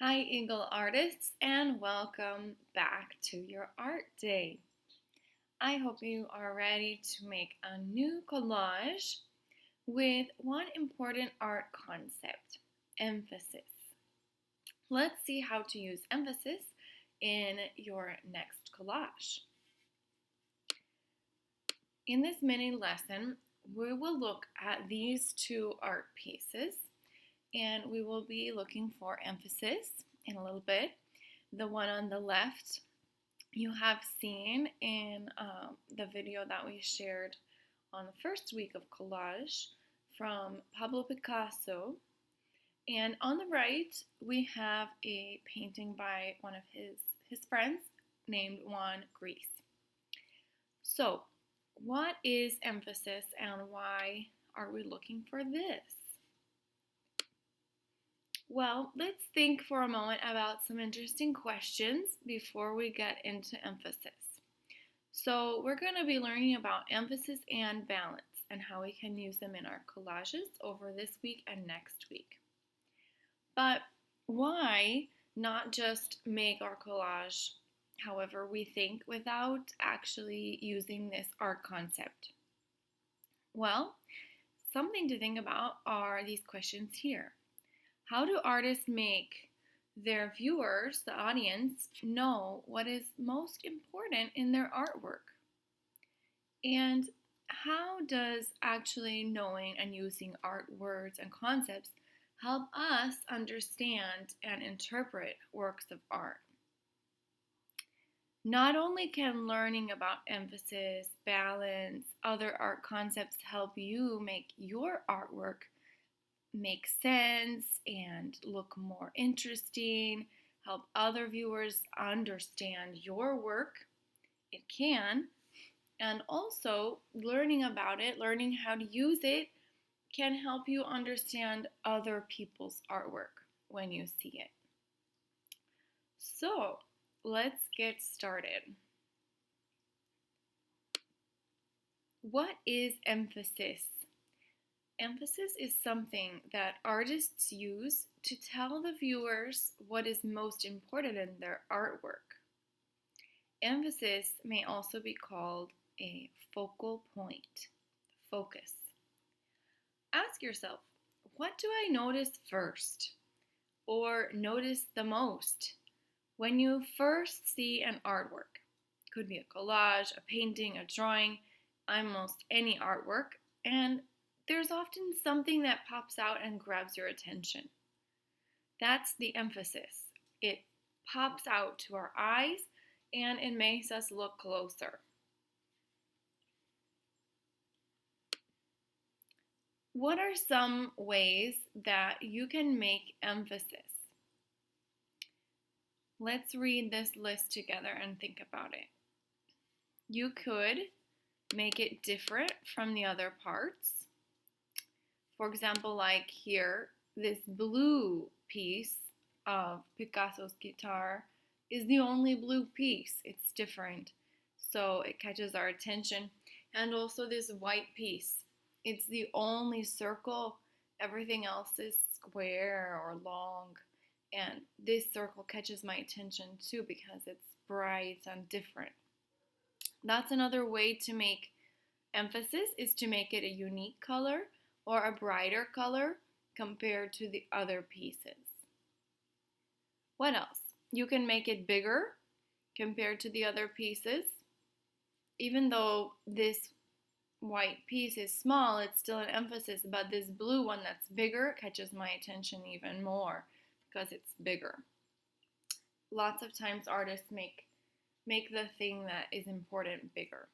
Hi, Eagle artists, and welcome back to your art day. I hope you are ready to make a new collage with one important art concept: emphasis. Let's see how to use emphasis in your next collage. In this mini lesson, we will look at these two art pieces and we will be looking for emphasis in a little bit. The one on the left you have seen in the video that we shared on the first week of collage from Pablo Picasso. And on the right, we have a painting by one of his friends named Juan Greece. So, what is emphasis and why are we looking for this? Well, let's think for a moment about some interesting questions before we get into emphasis. So, we're going to be learning about emphasis and balance and how we can use them in our collages over this week and next week. But why not just make our collage however we think without actually using this art concept? Well, something to think about are these questions here. How do artists make their viewers, the audience, know what is most important in their artwork? And how does actually knowing and using art words and concepts help us understand and interpret works of art? Not only can learning about emphasis, balance, other art concepts help you make your artwork make sense and look more interesting, help other viewers understand your work, it can. And also, learning about it, learning how to use it, can help you understand other people's artwork when you see it. So, let's get started. What is emphasis? Emphasis is something that artists use to tell the viewers what is most important in their artwork. Emphasis may also be called a focal point, focus. Ask yourself, what do I notice first or notice the most when you first see an artwork? Could be a collage, a painting, a drawing, almost any artwork, and there's often something that pops out and grabs your attention. That's the emphasis. It pops out to our eyes and it makes us look closer. What are some ways that you can make emphasis? Let's read this list together and think about it. You could make it different from the other parts. For example, like here, this blue piece of Picasso's guitar is the only blue piece. It's different, so it catches our attention. And also this white piece. It's the only circle. Everything else is square or long. And this circle catches my attention too because it's bright and different. That's another way to make emphasis, is to make it a unique color or a brighter color compared to the other pieces. What else? You can make it bigger compared to the other pieces. Even though this white piece is small, it's still an emphasis, but this blue one that's bigger catches my attention even more because it's bigger. Lots of times artists make the thing that is important bigger.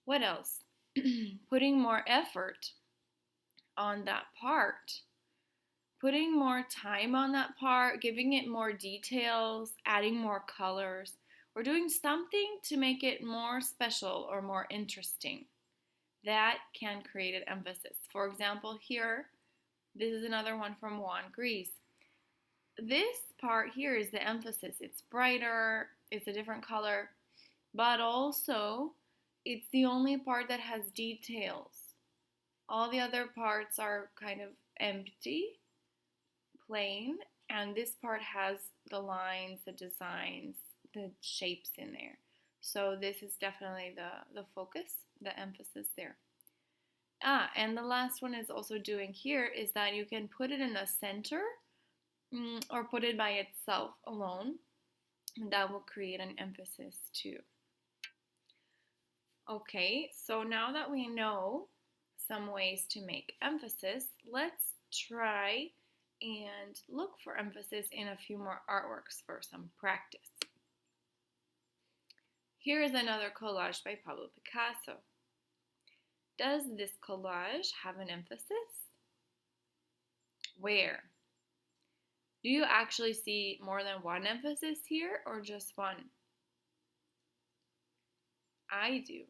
What else? Putting more effort on that part, putting more time on that part, giving it more details, adding more colors, or doing something to make it more special or more interesting. That can create an emphasis. For example, here, this is another one from Juan Greece. This part here is the emphasis. It's brighter, it's a different color, but also it's the only part that has details. All the other parts are kind of empty, plain, And this part has the lines, the designs, the shapes in there. So this is definitely the focus, the emphasis there. And the last one is also doing here is that you can put it in the center or put it by itself alone. And that will create an emphasis too. Okay, so now that we know some ways to make emphasis, let's try and look for emphasis in a few more artworks for some practice. Here is another collage by Pablo Picasso. Does this collage have an emphasis? Where? Do you actually see more than one emphasis here or just one? I do.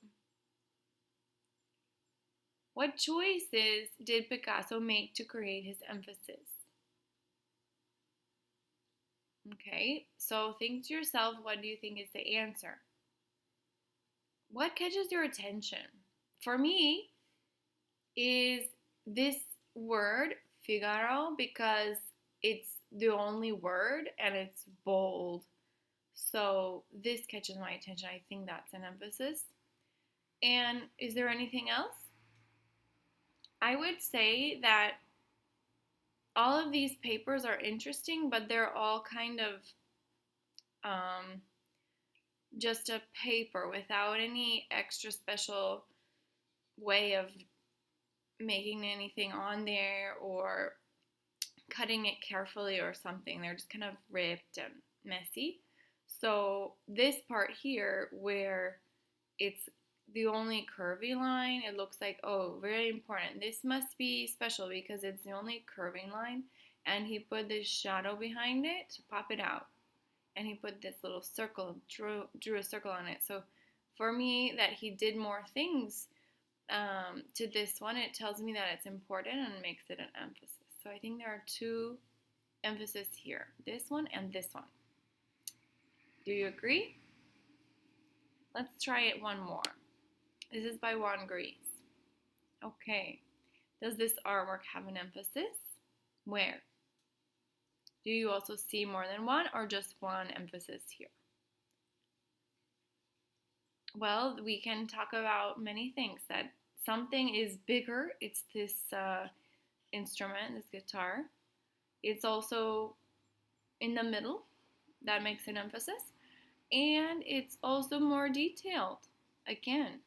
What choices did Picasso make to create his emphasis? Okay, so think to yourself, what do you think is the answer? What catches your attention? For me, is this word, Figaro, because it's the only word and it's bold. So this catches my attention. I think that's an emphasis. And is there anything else? I would say that all of these papers are interesting, but they're all kind of just a paper without any extra special way of making anything on there or cutting it carefully or something. They're just kind of ripped and messy. So this part here where it's the only curvy line, it looks like, oh, very important. This must be special because it's the only curving line. And he put this shadow behind it to pop it out. And he put this little circle, drew a circle on it. So for me, that he did more things to this one, it tells me that it's important and makes it an emphasis. So I think there are two emphases here, this one and this one. Do you agree? Let's try it one more. This is by Juan Greece. Okay. Does this artwork have an emphasis? Where? Do you also see more than one or just one emphasis here? Well, we can talk about many things. That something is bigger. It's this instrument, this guitar. It's also in the middle. That makes an emphasis. And it's also more detailed, again.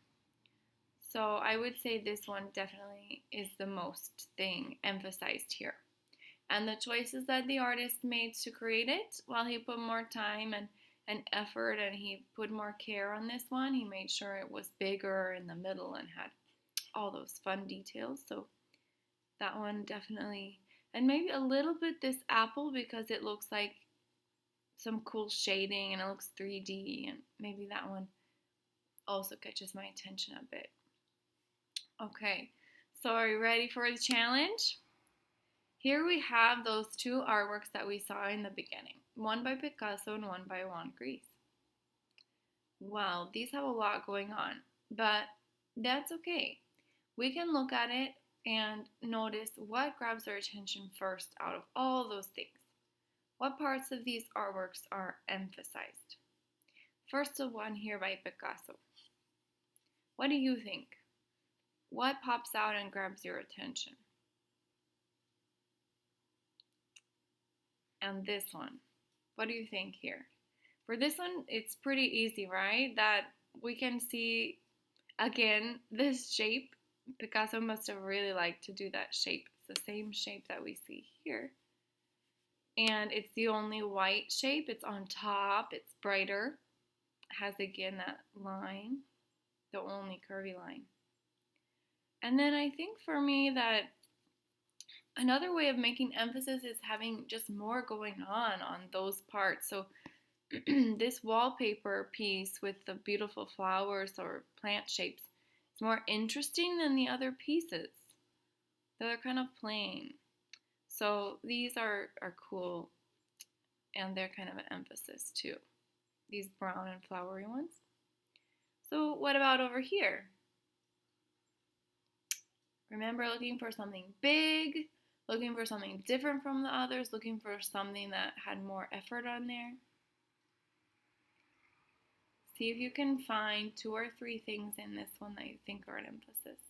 So I would say this one definitely is the most thing emphasized here. And the choices that the artist made to create it, well, he put more time and effort and he put more care on this one. He made sure it was bigger in the middle and had all those fun details. So that one definitely, and maybe a little bit this apple because it looks like some cool shading and it looks 3D, and maybe that one also catches my attention a bit. Okay, so are you ready for the challenge? Here we have those two artworks that we saw in the beginning, one by Picasso and one by Juan Greece. Well, these have a lot going on, but that's okay. We can look at it and notice what grabs our attention first out of all those things. What parts of these artworks are emphasized? First, the one here by Picasso. What do you think? What pops out and grabs your attention? And this one. What do you think here? For this one, it's pretty easy, right? That we can see, again, this shape. Picasso must have really liked to do that shape. It's the same shape that we see here. And it's the only white shape. It's on top. It's brighter. Has, again, that line. The only curvy line. And then I think for me that another way of making emphasis is having just more going on those parts. So this wallpaper piece with the beautiful flowers or plant shapes is more interesting than the other pieces. They're kind of plain. So these are cool, and they're kind of an emphasis too. These brown and flowery ones. So what about over here? Remember looking for something big, looking for something different from the others, looking for something that had more effort on there. See if you can find 2 or 3 things in this one that you think are an emphasis.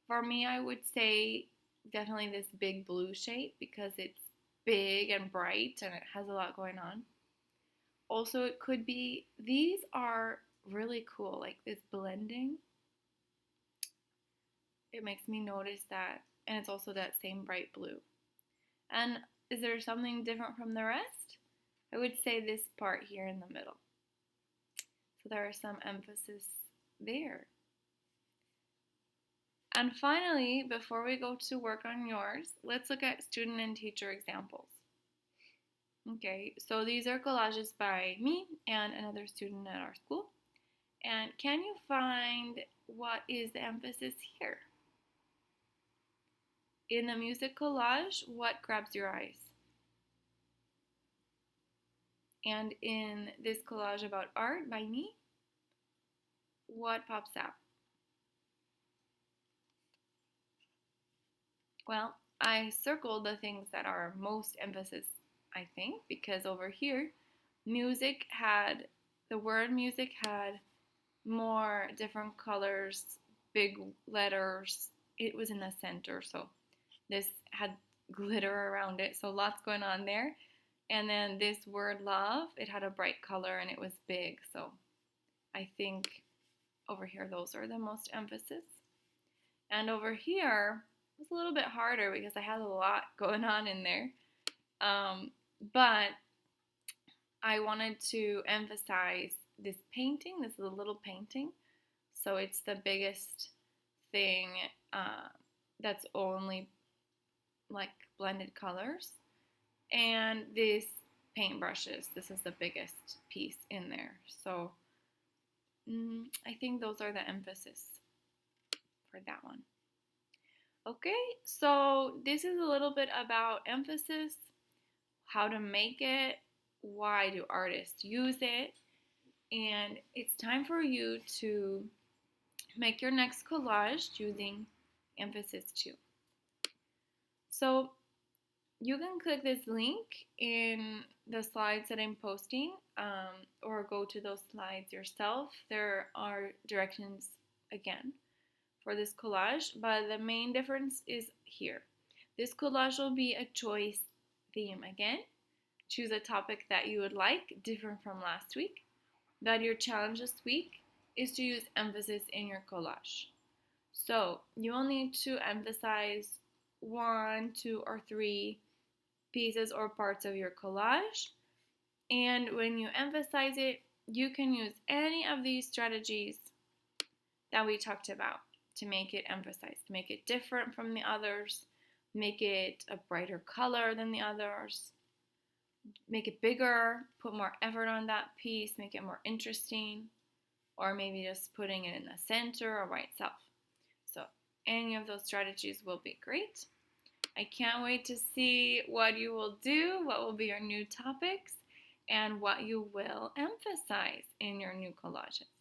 For me, I would say definitely this big blue shape because it's big and bright and it has a lot going on. Also, it could be, these are really cool, like this blending. It makes me notice that, and it's also that same bright blue. And is there something different from the rest? I would say this part here in the middle. So there are some emphasis there. And finally, before we go to work on yours, let's look at student and teacher examples. Okay, so these are collages by me and another student at our school. And can you find what is the emphasis here? In the music collage, what grabs your eyes? And in this collage about art by me, what pops out? Well, I circled the things that are most emphasis, I think, because over here, the word music had more different colors, big letters. It was in the center, so this had glitter around it, so lots going on there. And then this word love, it had a bright color and it was big, so I think over here those are the most emphasis. And over here, it was a little bit harder because I had a lot going on in there. But I wanted to emphasize this painting. This is a little painting. So it's the biggest thing that's only like blended colors. And these paintbrushes, this is the biggest piece in there. So I think those are the emphasis for that one. Okay, so this is a little bit about emphasis, how to make it, why do artists use it, and it's time for you to make your next collage using emphasis 2. So you can click this link in the slides that I'm posting or go to those slides yourself. There are directions again for this collage, but the main difference is here. This collage will be a choice theme again. Choose a topic that you would like, different from last week. But your challenge this week is to use emphasis in your collage. So you will need to emphasize 1, 2, or 3 pieces or parts of your collage. And when you emphasize it, you can use any of these strategies that we talked about to make it emphasized, to make it different from the others, make it a brighter color than the others, make it bigger, put more effort on that piece, make it more interesting, or maybe just putting it in the center or by itself. So any of those strategies will be great. I can't wait to see what you will do, what will be your new topics, and what you will emphasize in your new collages.